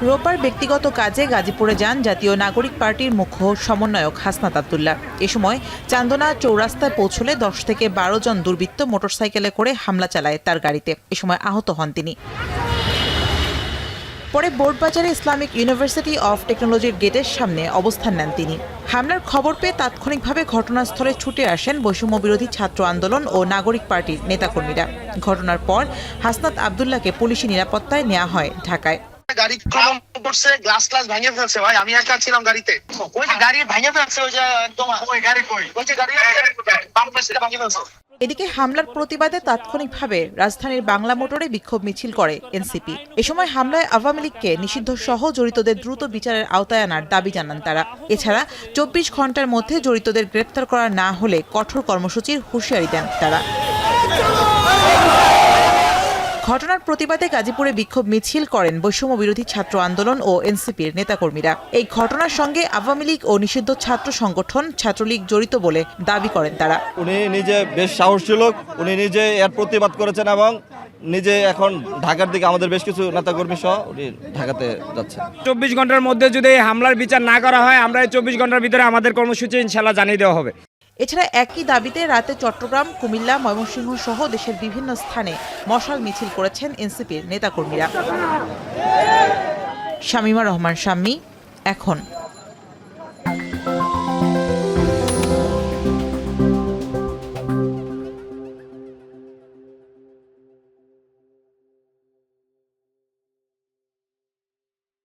রোববার ব্যক্তিগত কাজে গাজীপুরে যান জাতীয় নাগরিক পার্টির মুখ্য সমন্বয়ক হাসনাত আব্দুল্লাহ। এ সময় চান্দনা চৌরাস্তায় পৌঁছলে 10 থেকে 12 জন দুর্বৃত্ত মোটরসাইকেলে করে হামলা চালায় তার গাড়িতে। এ সময় আহত হন তিনি। পরে বোর্ডবাজারে ইসলামিক ইউনিভার্সিটি অফ টেকনোলজির গেটের সামনে অবস্থান নেন তিনি। হামলার খবর পেয়ে তাৎক্ষণিকভাবে ঘটনাস্থলে ছুটে আসেন বৈষম্য বিরোধী ছাত্র আন্দোলন ও নাগরিক পার্টির নেতাকর্মীরা। ঘটনার পর হাসনাত আব্দুল্লাহকে পুলিশি নিরাপত্তায় নেওয়া হয় ঢাকায়। গাড়ি করছে, গ্লাস ভেঙে ফেলছে ভাই, আমি একা ছিলাম গাড়িতে। ওই যে গাড়ি ভেঙে ফেলছে, ওই যে একদম ওই গাড়ি কই, ওই যে গাড়ি বাম পাশে ভেঙে ফেলছে। এদিকে হামলার প্রতিবাদে তাৎক্ষণিকভাবে রাজধানীর বাংলা মোটরে বিক্ষোভ মিছিল করে এনসিপি। এ সময় হামলায় আওয়ামী লীগকে নিষিদ্ধ সহ জড়িতদের দ্রুত বিচারের আওতায় আনার দাবি জানান তারা। এছাড়া 24 ঘন্টার মধ্যে জড়িতদের গ্রেপ্তার করা না হলে কঠোর কর্মসূচির হুঁশিয়ারি দেন তারা। ঘটনার প্রতিবাদে গাজীপুরে বিক্ষোভ মিছিল করেন বৈষম্য বিরোধী ছাত্র আন্দোলন ও এনসিপির নেতাকর্মীরা। এই ঘটনার সঙ্গে আওয়ামী লীগ ও নিষিদ্ধ ছাত্র সংগঠন ছাত্রলীগ জড়িত বলে দাবি করেন তারা। উনি নিজে বেশ সাহসী লোক, উনি নিজে এর প্রতিবাদ করেছেন এবং নিজে এখন ঢাকার দিকে আমাদের বেশ কিছু নেতাকর্মী সহ উনি ঢাকাতে যাচ্ছে। 24 ঘন্টার মধ্যে যদি হামলার বিচার না করা হয়, আমরা এই 24 ঘন্টার ভিতরে আমাদের কর্মসূচি ইনশাআল্লাহ জানিয়ে দেওয়া হবে। এছাড়া একই দাবিতে রাতে চট্টগ্রাম, কুমিল্লা, ময়মনসিংহ সহ দেশের বিভিন্ন স্থানে মশাল মিছিল করেছেন এনসিপির নেতাকর্মীরা। শামীমা রহমান শাম্মী, এখন।